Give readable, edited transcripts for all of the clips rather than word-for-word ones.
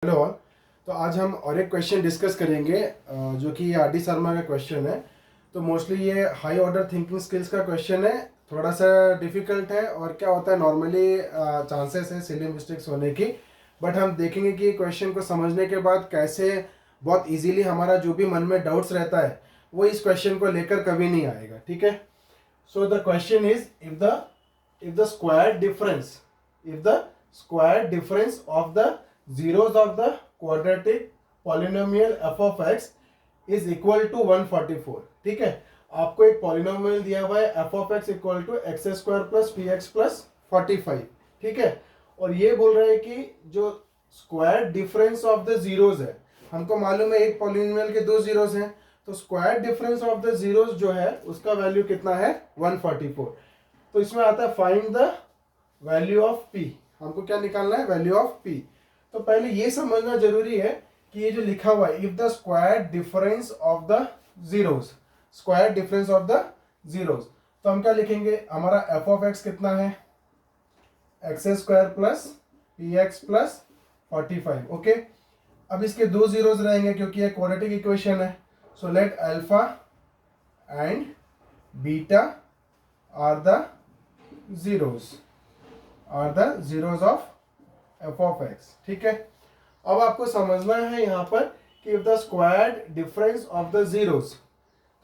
Hello all. तो आज हम और एक क्वेश्चन डिस्कस करेंगे जो कि आर डी शर्मा का क्वेश्चन है। तो मोस्टली ये हाई ऑर्डर थिंकिंग स्किल्स का क्वेश्चन है, थोड़ा सा डिफिकल्ट है। और क्या होता है, नॉर्मली चांसेस है सिली मिस्टेक्स होने की, बट हम देखेंगे कि क्वेश्चन को समझने के बाद कैसे बहुत इजीली हमारा जो भी मन में डाउट्स रहता है वो इस क्वेश्चन को लेकर कभी नहीं आएगा। ठीक है। So the question is if the square difference if the square difference of the zeros of the quadratic polynomial f of x is equal to 144। ठीक है, आपको एक पॉलिनोमियल दिया हुआ है f of x equal to x square plus p x plus 45। ठीक है, और ये बोल रहा है कि जो square difference of the zeros है, हमको मालूम है एक पॉलिनोमियल के दो जीरोज हैं, तो square difference of the zeros जो है उसका वैल्यू कितना है 144। तो इसमें आता है find the value of P. हमको क्या निकालना है, वैल्यू ऑफ पी। तो पहले ये समझना जरूरी है कि ये जो लिखा हुआ है if the square difference of the zeros, square difference of the zeros, तो हम क्या लिखेंगे, हमारा एफ ऑफ एक्स कितना है x square plus p x plus 45। Okay, अब इसके दो जीरोज रहेंगे क्योंकि ये क्वाड्रेटिक इक्वेशन है। So let alpha and beta are the zeros of f of x। ठीक है, अब आपको समझना है यहाँ पर कि if the squared difference of the zeros,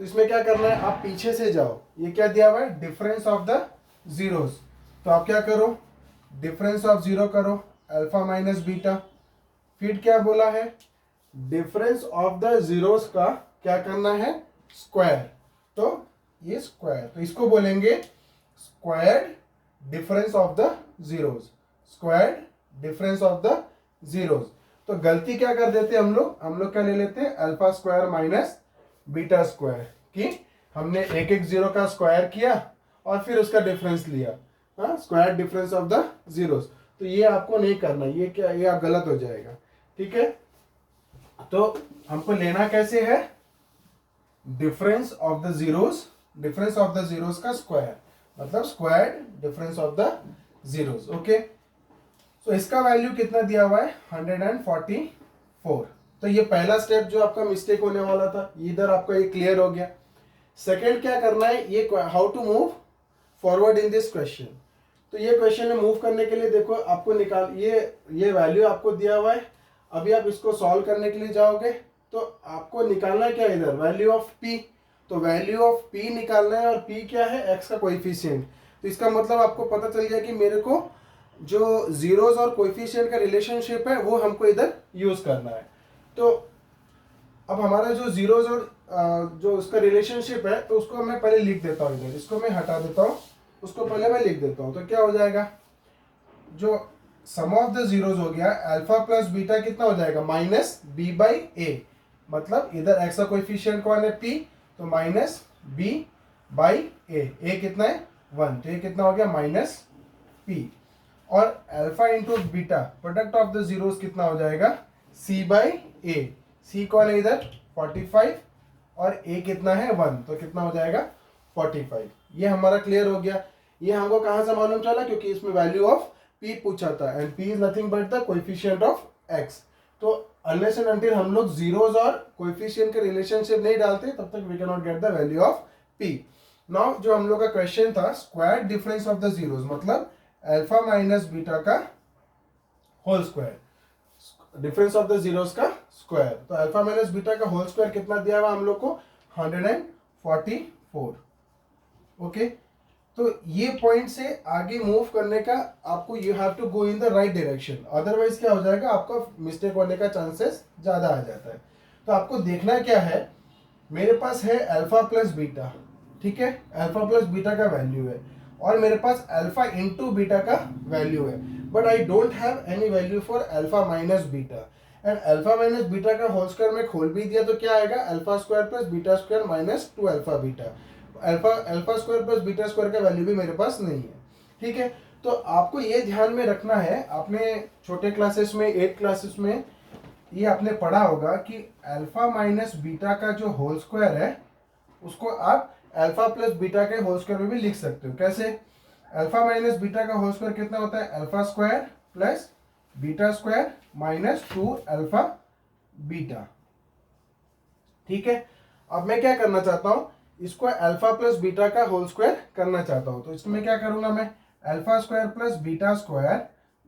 तो इसमें क्या करना है, आप पीछे से जाओ। ये क्या दिया हुआ है, डिफरेंस ऑफ द जीरोस। तो आप क्या करो, डिफरेंस ऑफ जीरो करो, अल्फा माइनस बीटा। फिर क्या बोला है, डिफरेंस ऑफ द जीरोस का क्या करना है, स्क्वायर। तो ये स्क्वायर, तो इसको बोलेंगे squared difference of the zeros, squared difference of the zeros. तो गलती क्या कर देते हैं हम लोग क्या ले लेते हैं, alpha square minus beta square, कि हमने एक एक जीरो का स्क्वायर किया और फिर उसका डिफरेंस लिया, हाँ, square difference of the zeros. तो ये आपको नहीं करना, ये क्या, ये आप गलत हो जाएगा। ठीक है, तो हमको लेना कैसे है, difference of the zeros, difference of the zeros का स्क्वायर, मतलब square difference of the zeros. Okay, तो इसका वैल्यू कितना दिया हुआ है 144। तो ये पहला स्टेप जो आपका मिस्टेक होने वाला था, इधर आपका ये क्लियर हो गया। सेकंड क्या करना है, ये how to move forward in this question. तो ये क्वेश्चन में मूव करने के लिए देखो, आपको निकाल ये वैल्यू आपको दिया हुआ है। अभी आप इसको सॉल्व करने के लिए जाओगे तो आपको निकालना है क्या, इधर वैल्यू ऑफ पी। तो वैल्यू ऑफ पी निकालना है, और पी क्या है, एक्स का कोएफिशिएंट। तो इसका मतलब आपको पता चल गया कि मेरे को जो जीरोस और कोएफिशिएंट का रिलेशनशिप है वो हमको इधर यूज करना है। तो अब हमारा जो जीरोस और जो उसका रिलेशनशिप है, तो उसको मैं पहले लिख देता हूँ इधर, इसको मैं हटा देता हूँ, उसको पहले मैं लिख देता हूँ। तो क्या हो जाएगा, जो सम ऑफ द जीरोस हो गया, अल्फा प्लस बीटा कितना हो जाएगा, माइनस बी बाई ए। मतलब इधर एक्स का कोएफिशिएंट कौन है, पी, तो माइनस बी बाई ए कितना है 1, तो ये कितना हो गया माइनस पी। और alpha into beta, product of the zeros कितना हो जाएगा, सी बाई ए। सी कौन है इधर 45, और ए कितना है 1, तो कितना हो जाएगा 45। ये हमारा क्लियर हो गया। ये हमको कहाँ से मालूम चला, क्योंकि इसमें वैल्यू ऑफ पी पूछा था, and P is nothing but the coefficient of x. तो अनलेस एंड अनटिल हम लोग जीरोस और कोएफिशिएंट के रिलेशनशिप नहीं डालते, तब तक we can not get the value of p. Now जो हम लोग का क्वेश्चन था, square difference of the zeros, मतलब अल्फा माइनस बीटा का whole square, difference of the zeros का स्क्वायर। तो अल्फा माइनस बीटा का होल स्क्वायर कितना दिया हुआ हम लोग को, 144। ओके, तो ये पॉइंट से आगे मूव करने का आपको, you have to go in the right direction, otherwise क्या हो जाएगा, आपका मिस्टेक होने का चांसेस ज्यादा आ जाता है। तो आपको देखना क्या है, मेरे पास है अल्फा प्लस बीटा, ठीक है, अल्फा प्लस बीटा का वैल्यू है, और मेरे पास अल्फा इंटू बीटा का वैल्यू है, but I don't have any value for alpha minus beta. And alpha minus beta का होल स्क्वायर में खोल भी दिया तो क्या आएगा, alpha square plus beta square minus 2 alpha beta. Alpha square plus beta square का वैल्यू भी मेरे पास नहीं है। ठीक है, तो आपको ये ध्यान में रखना है, आपने छोटे क्लासेस में 8 क्लासेस में ये आपने पढ़ा होगा कि अल्फा माइनस बीटा का जो होल स्क्वायर है उसको आप अल्फा प्लस बीटा के होल स्क्वायर में भी लिख सकते हो। कैसे, अल्फा माइनस बीटा का होल स्क्वायर कितना होता है, alpha square plus beta square minus 2 alpha beta. ठीक है, अब मैं क्या करना चाहता हूं, इसको अल्फा प्लस बीटा का होल स्क्वायर करना चाहता हूं। तो इसमें क्या करूंगा मैं, alpha square plus beta square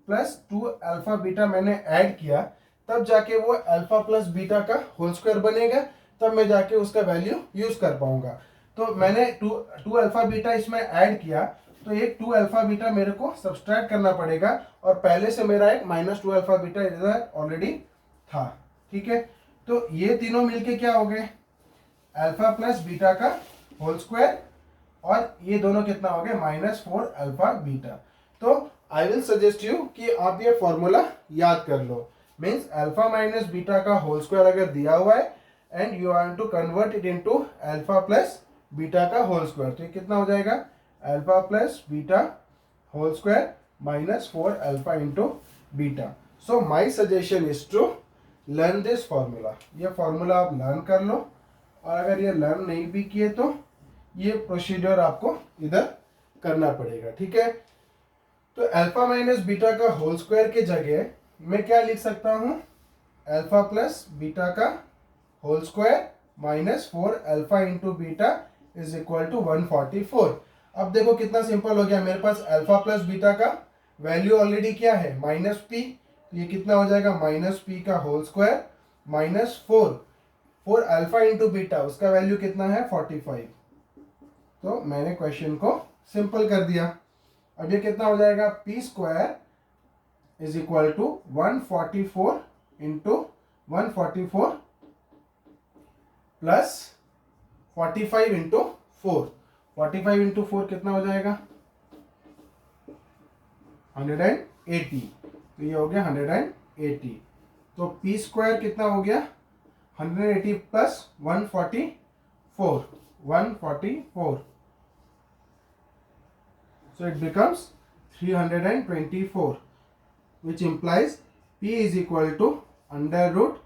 plus 2 alpha beta मैंने ऐड किया, तब जाके वो अल्फा प्लस बीटा का होल स्क्वायर बनेगा, तब मैं जाके उसका वैल्यू यूज कर पाऊंगा। तो मैंने टू अल्फा बीटा इसमें ऐड किया, तो एक 2 अल्फा बीटा मेरे को सब्सट्रैक्ट करना पड़ेगा, और पहले से मेरा एक माइनस 2 अल्फा बीटा इधर ऑलरेडी था। ठीक है, तो ये तीनों मिलके क्या हो गए, अल्फा प्लस बीटा का होल स्क्वायर, और ये दोनों कितना हो गया, माइनस 4 अल्फा बीटा। तो आई विल सजेस्ट यू कि आप ये फॉर्मूला याद कर लो। मीन्स अल्फा माइनस बीटा का होल स्क्वायर अगर दिया हुआ है and you want to convert it into alpha plus beta का होल स्क्वायर, तो ये कितना हो जाएगा, alpha plus beta whole square minus 4 alpha into beta. So my suggestion is to learn this formula. ये फॉर्मूला आप लर्न कर लो, और अगर ये लर्न नहीं भी किए तो ये प्रोसीजर आपको इधर करना पड़ेगा। ठीक है, तो अल्फा माइनस बीटा का होल स्क्वायर के जगह मैं क्या लिख सकता हूं, अल्फा प्लस बीटा का whole square minus 4 alpha into beta is equal to 144। अब देखो कितना सिंपल हो गया, मेरे पास अल्फा प्लस बीटा का वैल्यू ऑलरेडी क्या है, माइनस पी, तो ये कितना हो जाएगा, माइनस पी का whole square minus 4 alpha into beta, उसका वैल्यू कितना है 45। तो मैंने क्वेश्चन को सिंपल कर दिया। अब ये कितना हो जाएगा, p square is equal to 144 into 144 plus 45 into 4, 45 into 4 कितना हो जाएगा 180, तो ये हो गया 180। तो पी स्क्वायर कितना हो गया 180 plus 144, 144, so it becomes 324, which implies p is equal to under root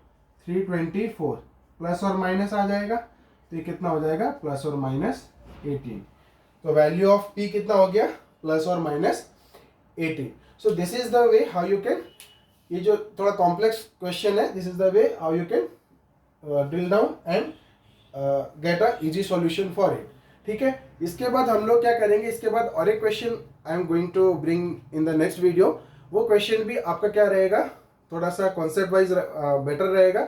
324, plus और माइनस आ जाएगा, तो ये कितना हो जाएगा प्लस और माइनस 18। तो वैल्यू ऑफ p कितना हो गया, प्लस और minus 18। So this is the way how you can, ये जो थोड़ा कॉम्प्लेक्स क्वेश्चन है, this is the way how you can drill down and get a easy solution for it. ठीक है, इसके बाद हम लोग क्या करेंगे, इसके बाद और एक question I am going to bring in the next video. वो क्वेश्चन भी आपका क्या रहेगा, थोड़ा सा कॉन्सेप्ट वाइज बेटर रहेगा।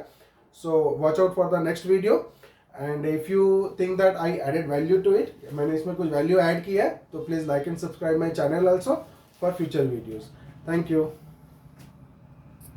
So watch out for the next video, and if you think that I added value to it, मैंने इसमें कुछ वैल्यू ऐड किया है, तो please like and subscribe my channel also for future videos. Thank you.